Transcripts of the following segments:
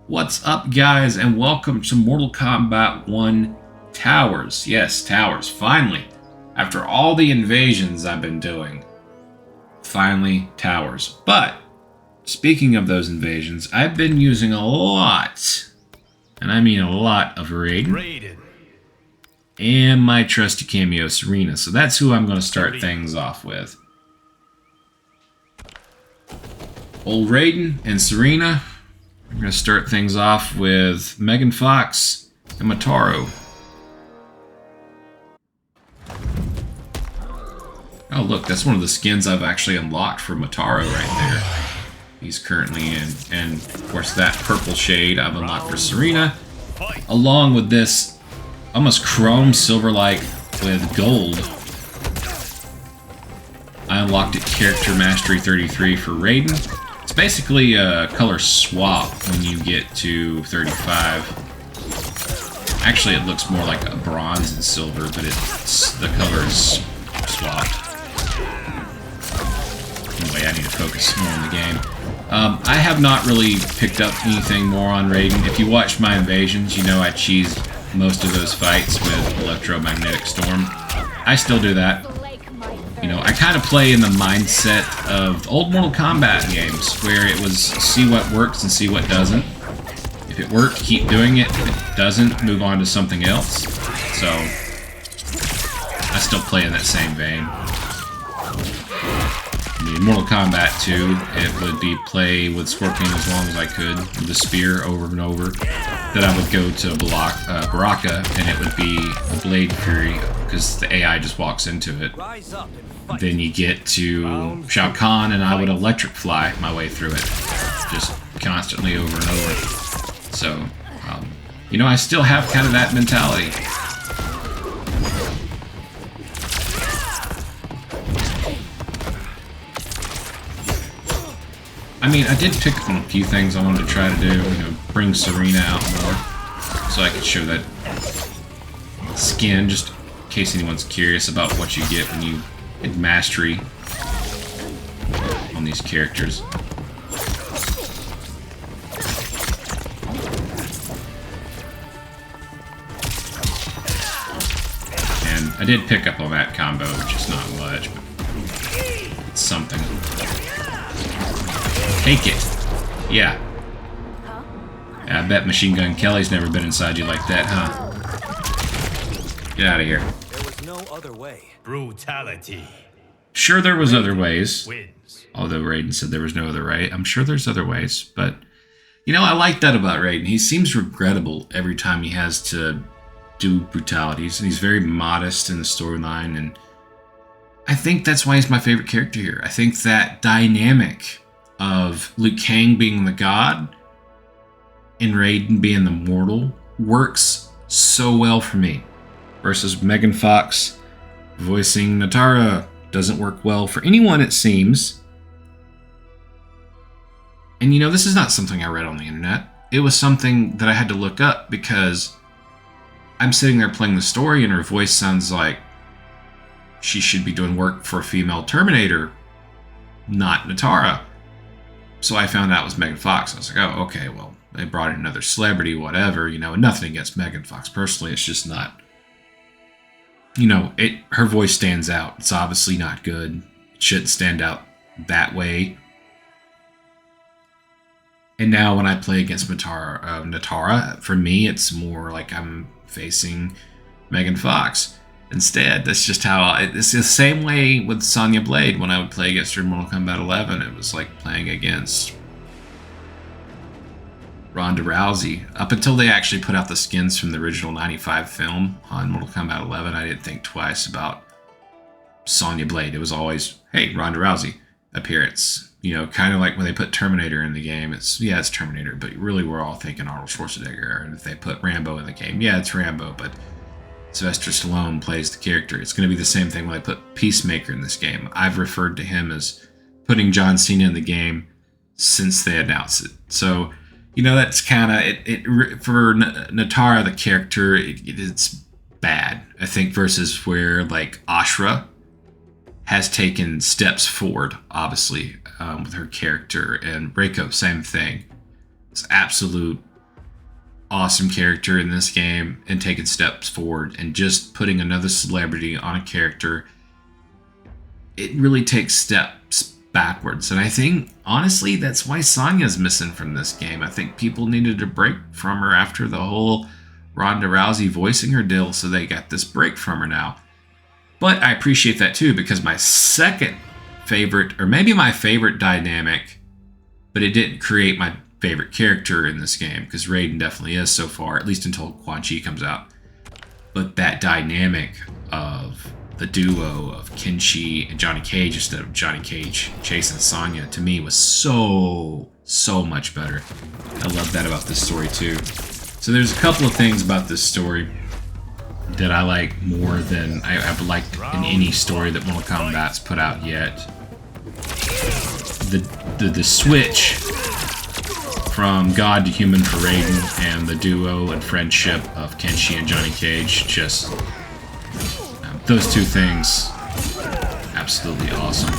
What's up, guys, and welcome to Mortal Kombat 1 Towers. Yes, Towers. Finally, after all the invasions I've been doing, finally, Towers. But, speaking of those invasions, I've been using a lot, and I mean a lot, of Raiden. And my trusty cameo, Sareena. So that's who I'm going to start things off with. Old Raiden and Sareena. We're going to start things off with Megan Fox and Motaro. Oh, look, that's one of the skins I've actually unlocked for Motaro right there. He's currently in. And, of course, that purple shade I've unlocked for Sareena. Along with this almost chrome silver-like with gold. I unlocked it Character Mastery 33 for Raiden. It's basically a color swap when you get to 35. Actually, it looks more like a bronze and silver, but the color is swapped. Anyway, I need to focus more on the game. I have not really picked up anything more on Raiden. If you watched my invasions, you know I cheesed most of those fights with Electromagnetic Storm. I still do that. You know, I kind of play in the mindset of old Mortal Kombat games, where it was see what works and see what doesn't. If it worked, keep doing it. If it doesn't, move on to something else. So, I still play in that same vein. I mean, Mortal Kombat 2, it would be play with Scorpion as long as I could, with the spear over and over. Then I would go to Baraka, and it would be Blade Fury, because the AI just walks into it. Then you get to Shao Kahn, and I would electric fly my way through it, just constantly over and over. So, you know, I still have kind of that mentality. I mean, I did pick up on a few things I wanted to try to do, you know, bring Sareena out more, so I could show that skin, just in case anyone's curious about what you get when you get mastery on these characters. And I did pick up on that combo, which is not much, but it's something. Take it. Yeah. I bet Machine Gun Kelly's never been inside you like that, huh? Get out of here. There was no other way. Brutality. Sure, there was other ways. Although Raiden said there was no other way. I'm sure there's other ways, but you know, I like that about Raiden. He seems regrettable every time he has to do brutalities, and he's very modest in the storyline, and I think that's why he's my favorite character here. I think that dynamic of Liu Kang being the god and Raiden being the mortal works so well for me. Versus Megan Fox voicing Natara doesn't work well for anyone, it seems. And you know, this is not something I read on the internet. It was something that I had to look up because I'm sitting there playing the story and her voice sounds like she should be doing work for a female Terminator, not Natara. So I found out it was Megan Fox. I was like, oh, okay, well, they brought in another celebrity, whatever. You know, nothing against Megan Fox personally. It's just not, you know, her voice stands out. It's obviously not good. It shouldn't stand out that way. And now when I play against Natara, for me, it's more like I'm facing Megan Fox. Instead, that's just how it's the same way with Sonya Blade when I would play against her in Mortal Kombat 11. It was like playing against Ronda Rousey. Up until they actually put out the skins from the original 95 film on Mortal Kombat 11, I didn't think twice about Sonya Blade. It was always, hey, Ronda Rousey appearance. You know, kind of like when they put Terminator in the game. It's Terminator, but really we're all thinking Arnold Schwarzenegger. And if they put Rambo in the game, yeah, it's Rambo, but Sylvester Stallone plays the character. It's going to be the same thing when I put Peacemaker in this game. I've referred to him as putting John Cena in the game since they announced it. So, you know, that's kind of for Natara, the character, it's bad. I think versus where like Ashra has taken steps forward, obviously, with her character, and Reiko, same thing. It's absolute awesome character in this game and taking steps forward, and just putting another celebrity on a character, it really takes steps backwards. And I think, honestly, that's why Sonya's missing from this game. I think people needed a break from her after the whole Ronda Rousey voicing her deal, so they got this break from her now. But I appreciate that too, because my second favorite, or maybe my favorite dynamic, but it didn't create my favorite character in this game, because Raiden definitely is so far, at least until Quan Chi comes out. But that dynamic of the duo of Kenshi and Johnny Cage instead of Johnny Cage chasing Sonya, to me was so much better. I love that about this story too. So there's a couple of things about this story that I like more than I've liked in any story that Mortal Kombat's put out yet. The switch from God to human for Raiden, and the duo and friendship of Kenshi and Johnny Cage, just those two things, absolutely awesome.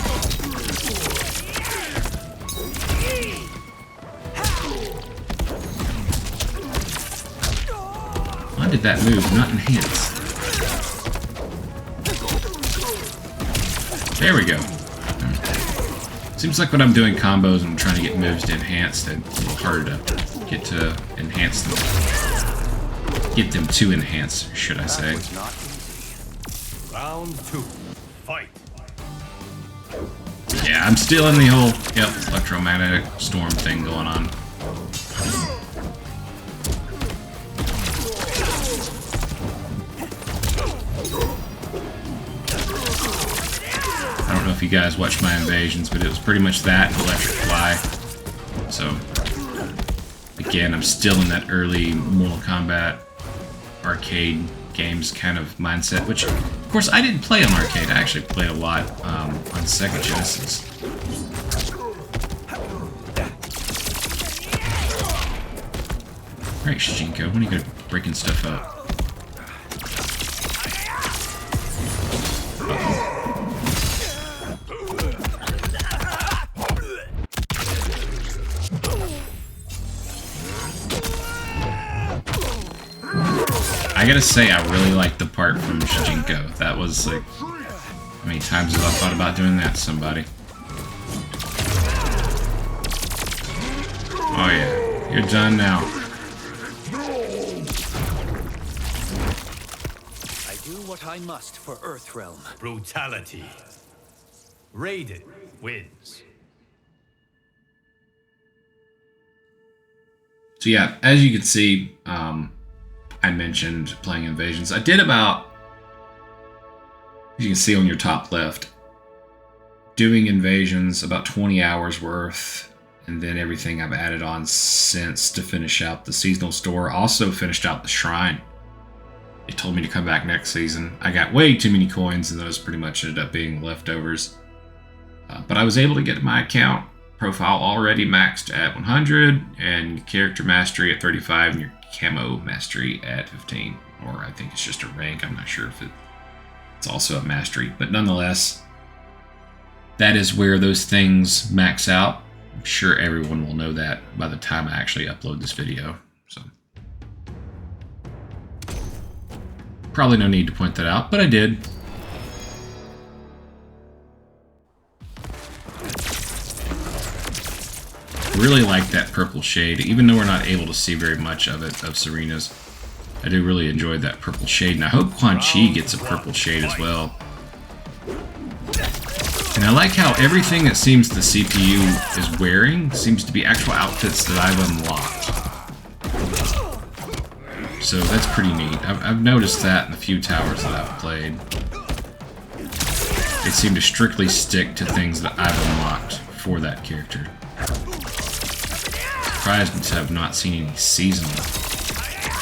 Why did that move not enhance? There we go. Seems like when I'm doing combos and I'm trying to get moves to enhance, it's a little harder to get to enhance them. Get them to enhance, should I say. Round 2. Fight. Yeah, I'm still in the whole, electromagnetic storm thing going on. I don't know if you guys watched my invasions, but it was pretty much that, electric fly. So, again, I'm still in that early Mortal Kombat arcade games kind of mindset, which, of course, I didn't play on arcade. I actually played a lot on Sega Genesis. Alright, Shinko, when are you gonna breaking stuff up? I gotta say, I really liked the part from Shinko. That was like, how many times have I thought about doing that to somebody? Oh yeah, you're done now. I do what I must for Earthrealm. Brutality. Raiden wins. So yeah, as you can see, I mentioned playing Invasions. I did about, as you can see on your top left, doing Invasions, about 20 hours worth, and then everything I've added on since to finish out the seasonal store. Also finished out the Shrine. They told me to come back next season. I got way too many coins, and those pretty much ended up being leftovers. But I was able to get my account profile already maxed at 100, and character mastery at 35, and your camo mastery at 15. Or I think it's just a rank. I'm not sure if it's also a mastery. But nonetheless, that is where those things max out. I'm sure everyone will know that by the time I actually upload this video. So probably no need to point that out, but I did. Really like that purple shade, even though we're not able to see very much of it, of Sareena's. I do really enjoy that purple shade, and I hope Quan Chi gets a purple shade as well. And I like how everything that seems the CPU is wearing seems to be actual outfits that I've unlocked. So that's pretty neat. I've noticed that in the few towers that I've played. They seem to strictly stick to things that I've unlocked for that character. Surprised to have not seen any seasonal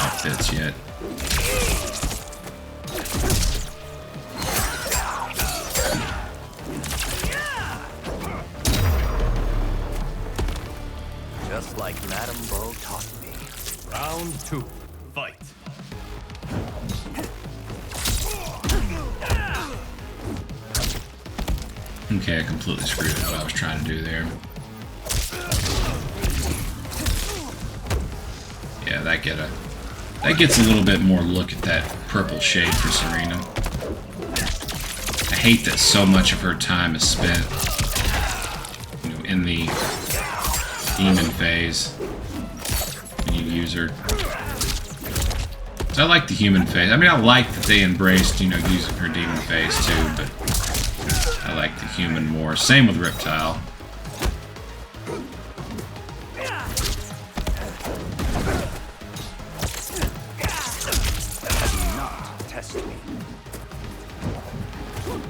outfits yet. Just like Madame Bo taught me. Round 2. Fight. Okay, I completely screwed up what I was trying to do there. Yeah, that gets a little bit more look at that purple shade for Sareena. I hate that so much of her time is spent, you know, in the demon phase when you use her. So I like the human phase. I mean, I like that they embraced, you know, using her demon phase too, but I like the human more. Same with Reptile.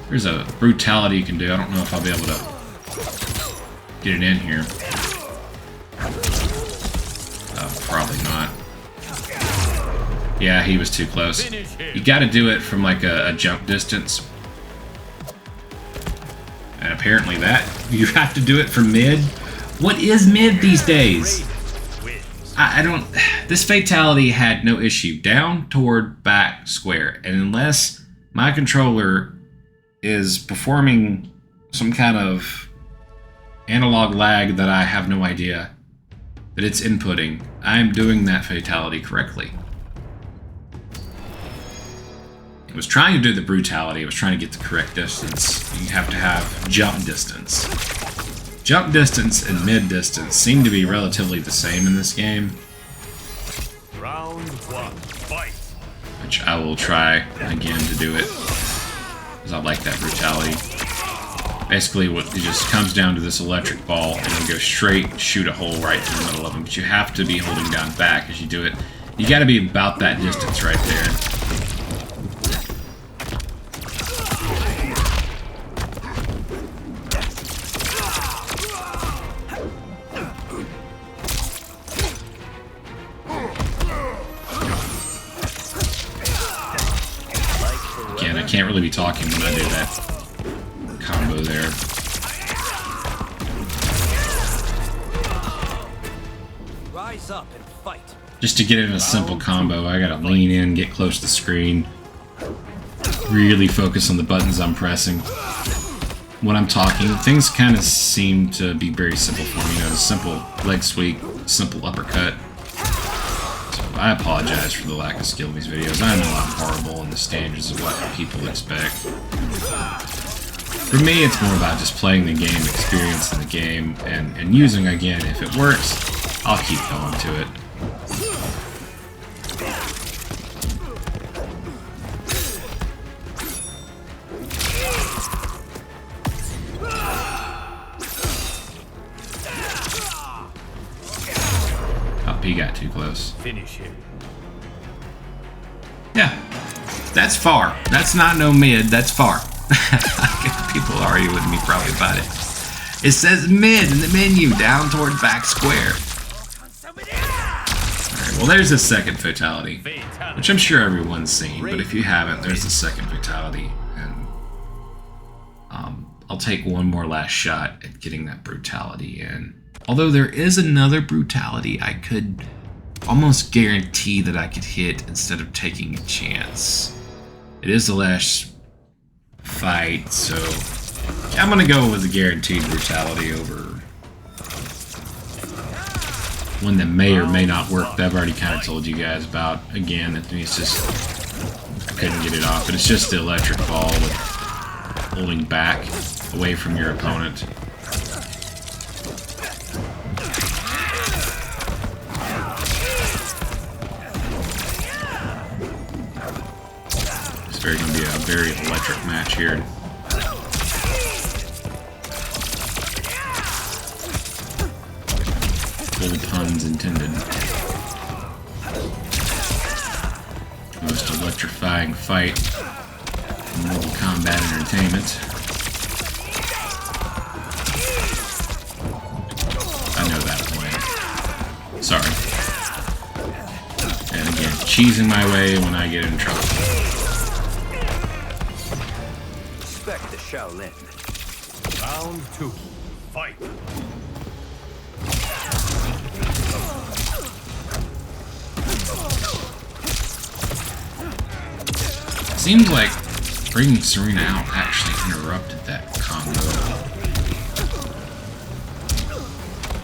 There's a brutality you can do. I don't know if I'll be able to get it in here. Probably not. Yeah, he was too close. You got to do it from like a jump distance. And apparently that, you have to do it from mid. What is mid these days? I don't... This fatality had no issue. Down, toward, back, square. And unless my controller is performing some kind of analog lag that I have no idea that it's inputting, I'm doing that fatality correctly. I was trying to do the brutality, I was trying to get the correct distance. You have to have jump distance. Jump distance and mid distance seem to be relatively the same in this game. Round one, fight. Which I will try again to do it, because I like that brutality. Basically, what it just comes down to this electric ball, and then go straight, shoot a hole right through the middle of them. But you have to be holding down back as you do it. You got to be about that distance right there. Again, I can't really be talking when I do that combo there. Rise up and fight. Just to get in a simple combo, I gotta lean in, get close to the screen, really focus on the buttons I'm pressing. When I'm talking, things kind of seem to be very simple for me. You know, the simple leg sweep, simple uppercut. So I apologize for the lack of skill in these videos. I know I'm horrible in the standards of what people expect. For me, it's more about just playing the game, experiencing the game, and using, again, if it works, I'll keep going to it. Oh, he got too close. Finish him. Yeah, that's far. That's not no mid, that's far. People argue with me probably about it. It says mid in the menu, down toward back square. Alright, well there's the second fatality, which I'm sure everyone's seen, but if you haven't, there's the second fatality. And I'll take one more last shot at getting that brutality in. Although there is another brutality I could almost guarantee that I could hit instead of taking a chance. It is the last fight, so I'm gonna go with the guaranteed brutality over one that may or may not work that I've already kind of told you guys about. Again, it's just, I couldn't get it off, but it's just the electric ball with holding back away from your opponent. It's going to be a very electric match here. Full puns intended. Most electrifying fight in Mortal Kombat Entertainment. I know that one. Sorry. And again, cheesing my way when I get in trouble. Respect the Shaolin. Round two, fight. Seems like bringing Sareena out actually interrupted that combo.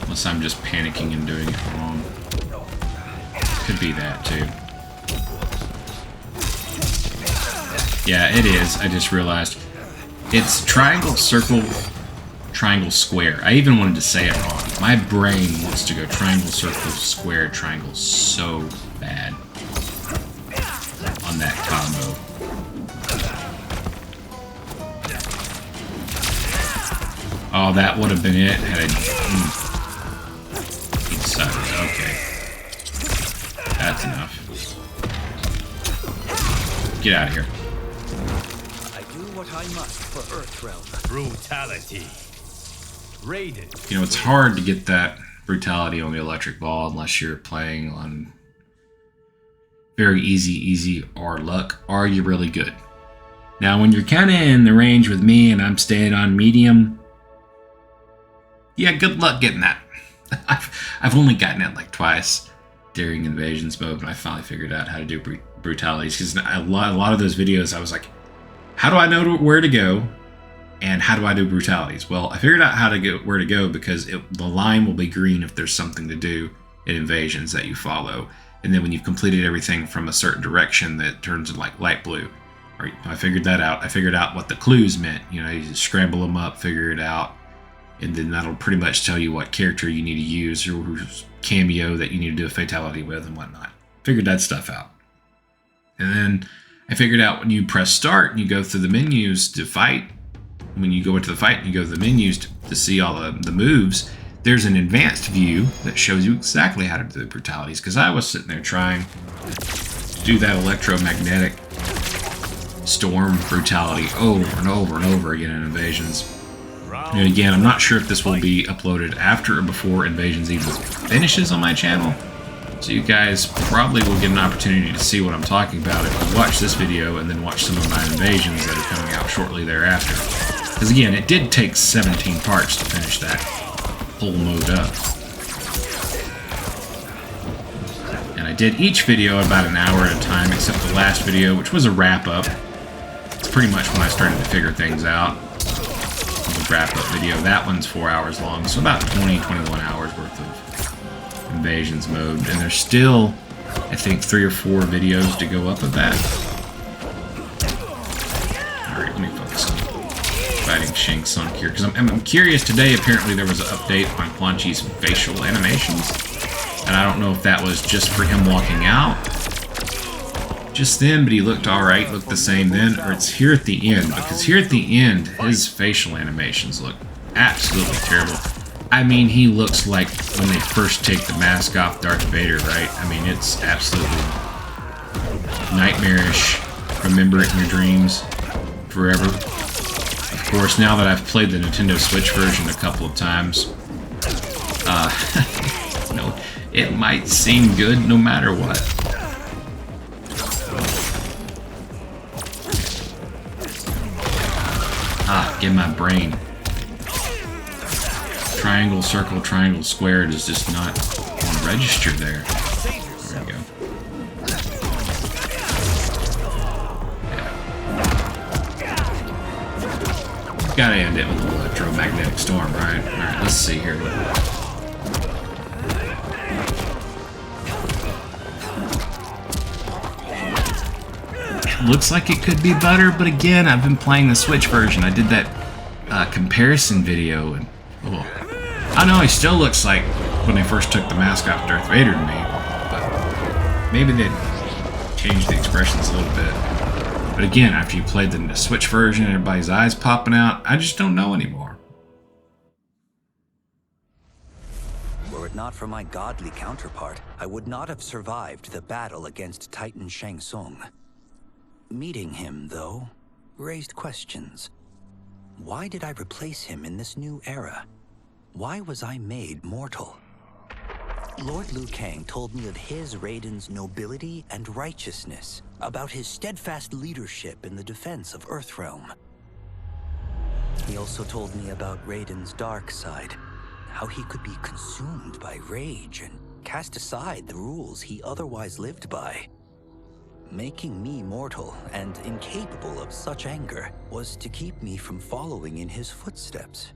Unless I'm just panicking and doing it wrong. Could be that, too. Yeah, it is. I just realized. It's triangle, circle, triangle, square. I even wanted to say it wrong. My brain wants to go triangle, circle, square, triangle so bad on that combo. Oh, that would have been it had I... He sucks. Okay. That's enough. Get out of here. I do what I must for Earthrealm. Brutality. Raiden. You know, it's hard to get that brutality on the electric ball unless you're playing on very easy, or luck, or you're really good. Now, when you're kind of in the range with me and I'm staying on medium, yeah, good luck getting that. I've only gotten it like twice during invasions mode, and I finally figured out how to do brutalities, because a lot of those videos I was like, how do I know where to go, and how do I do brutalities? Well, I figured out how to go where to go because the line will be green if there's something to do in invasions that you follow, and then when you've completed everything from a certain direction, that turns into like light blue. Right? I figured that out. I figured out what the clues meant. You know, you just scramble them up, figure it out, and then that'll pretty much tell you what character you need to use or whose cameo that you need to do a fatality with and whatnot. Figured that stuff out. And then I figured out when you press start and you go through the menus to fight, when you go into the fight and you go to the menus to see all the moves, there's an advanced view that shows you exactly how to do the brutalities, because I was sitting there trying to do that electromagnetic storm brutality over and over and over again in invasions. And again, I'm not sure if this will be uploaded after or before Invasions even finishes on my channel. So you guys probably will get an opportunity to see what I'm talking about if you watch this video and then watch some of my Invasions that are coming out shortly thereafter. Because again, it did take 17 parts to finish that whole mode up. And I did each video about an hour at a time, except the last video, which was a wrap-up. It's pretty much when I started to figure things out. Wrap-up video. That one's 4 hours long, so about 20-21 hours worth of Invasions mode, and there's still, I think, 3 or 4 videos to go up of that. Alright, let me focus on fighting Shang Tsung here, because I'm curious. Today, apparently, there was an update on Quan Chi's facial animations, and I don't know if that was just for him walking out just then, but he looked alright, looked the same then, or it's here at the end, because here at the end, his facial animations look absolutely terrible. I mean, he looks like when they first take the mask off Darth Vader, right? I mean, it's absolutely nightmarish. Remember it in your dreams forever. Of course, now that I've played the Nintendo Switch version a couple of times, no, it might seem good no matter what. Get my brain. Triangle, circle, triangle, square does just not want to register there. There we go. Yeah. Gotta end it with an electromagnetic storm, right? Alright, let's see here. Looks like it could be better, but again, I've been playing the Switch version. I did that comparison video, and I know he still looks like when they first took the mask off Darth Vader to me, but maybe they changed the expressions a little bit. But again, after you played the Switch version and everybody's eyes popping out, I just don't know anymore. Were it not for my godly counterpart, I would not have survived the battle against Titan Shang Tsung. Meeting him, though, raised questions. Why did I replace him in this new era? Why was I made mortal? Lord Liu Kang told me of his Raiden's nobility and righteousness, about his steadfast leadership in the defense of Earthrealm. He also told me about Raiden's dark side, how he could be consumed by rage and cast aside the rules he otherwise lived by. Making me mortal and incapable of such anger was to keep me from following in his footsteps.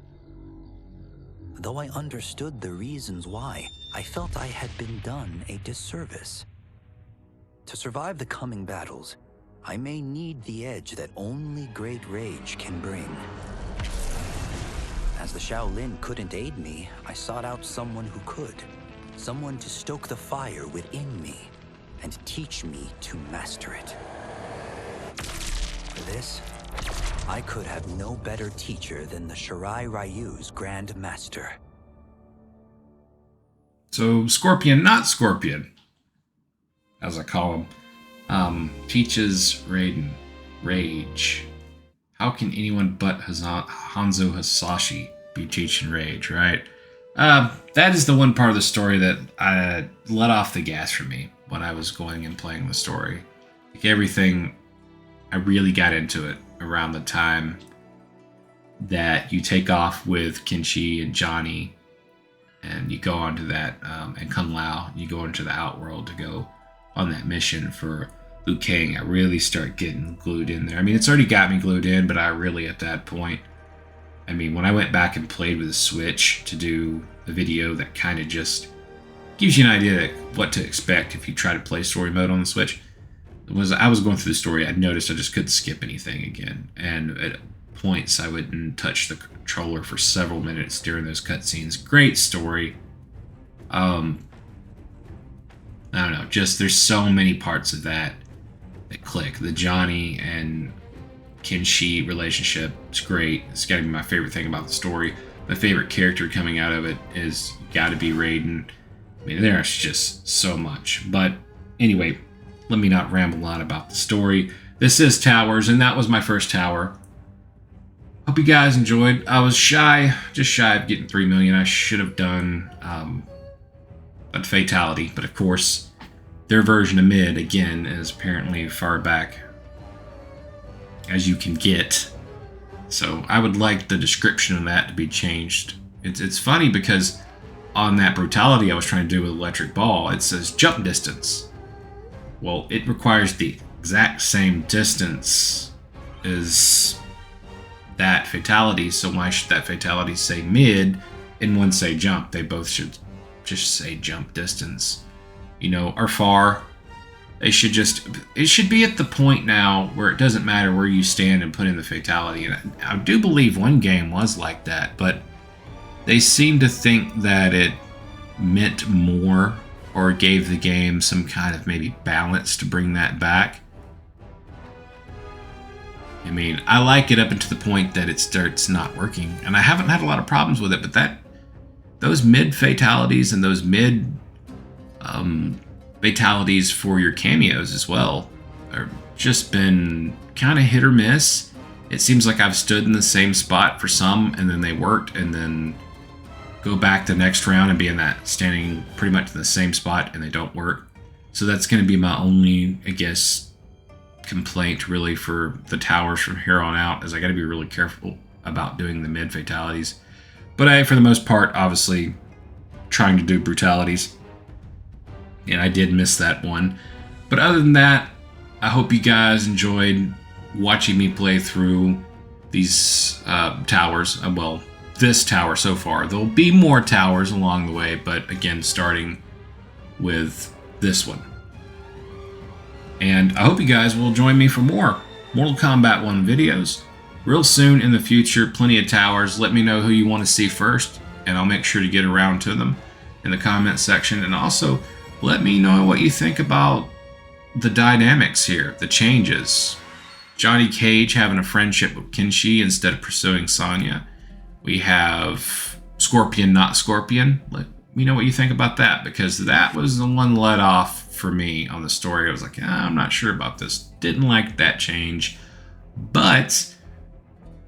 Though I understood the reasons why, I felt I had been done a disservice. To survive the coming battles, I may need the edge that only great rage can bring. As the Shaolin couldn't aid me, I sought out someone who could. Someone to stoke the fire within me and teach me to master it. For this, I could have no better teacher than the Shirai Ryu's Grand Master. So Scorpion, not Scorpion, as I call him, teaches Raiden Rage. How can anyone but Hanzo Hasashi be teaching Rage, right? That is the one part of the story that let off the gas for me when I was going and playing the story. Like everything, I really got into it around the time that you take off with Kenshi and Johnny, and you go onto that, and Kung Lao, you go into the Outworld to go on that mission for Liu Kang. I really start getting glued in there. I mean, it's already got me glued in, but I really, at that point, I mean, when I went back and played with the Switch to do a video that kind of just gives you an idea of what to expect if you try to play story mode on the Switch, I was going through the story, I noticed I just couldn't skip anything again. And at points, I wouldn't touch the controller for several minutes during those cutscenes. Great story. I don't know, just there's so many parts of that click. The Johnny and Kenshi relationship is great. It's got to be my favorite thing about the story. My favorite character coming out of it is got to be Raiden. I mean, there's just so much. But anyway, let me not ramble on about the story. This is Towers, and that was my first tower. Hope you guys enjoyed. I was just shy of getting 3 million. I should have done a fatality, but of course, their version of mid, again, is apparently far back as you can get. So I would like the description of that to be changed. It's funny because on that brutality I was trying to do with electric ball, it says jump distance. Well, it requires the exact same distance as that fatality, so why should that fatality say mid and one say jump? They both should just say jump distance. You know, or far. It should be at the point now where it doesn't matter where you stand and put in the fatality. And I do believe one game was like that, but they seem to think that it meant more or gave the game some kind of maybe balance to bring that back. I mean, I like it up until the point that it starts not working, and I haven't had a lot of problems with it, but those mid fatalities and those mid fatalities for your cameos as well are just been kind of hit or miss. It seems like I've stood in the same spot for some and then they worked, and then go back the next round and be in that standing pretty much in the same spot and they don't work. So that's going to be my only, I guess, complaint really for the towers from here on out, is I got to be really careful about doing the mid fatalities. But I, for the most part, obviously trying to do brutalities. And I did miss that one. But other than that, I hope you guys enjoyed watching me play through these towers. Well, this tower so far. There'll be more towers along the way, but again, starting with this one. And I hope you guys will join me for more Mortal Kombat 1 videos. Real soon in the future, plenty of towers. Let me know who you want to see first, and I'll make sure to get around to them in the comment section. And also, let me know what you think about the dynamics here, the changes. Johnny Cage having a friendship with Kenshi instead of pursuing Sonya. We have Scorpion, not Scorpion. Let me know what you think about that, because that was the one let off for me on the story. I was like, I'm not sure about this. Didn't like that change. But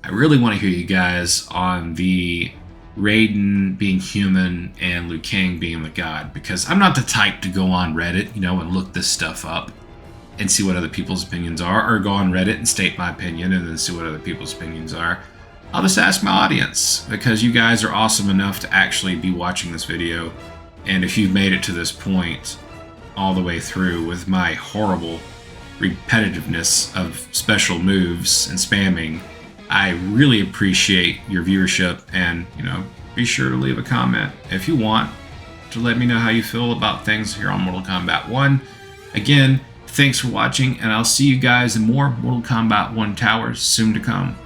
I really want to hear you guys on the Raiden being human and Liu Kang being the god, because I'm not the type to go on Reddit, and look this stuff up and see what other people's opinions are, or go on Reddit and state my opinion and then see what other people's opinions are. I'll just ask my audience, because you guys are awesome enough to actually be watching this video. And if you've made it to this point all the way through with my horrible repetitiveness of special moves and spamming, I really appreciate your viewership, and be sure to leave a comment if you want to let me know how you feel about things here on Mortal Kombat 1. Again, Thanks for watching, and I'll see you guys in more Mortal Kombat 1 Towers soon to come.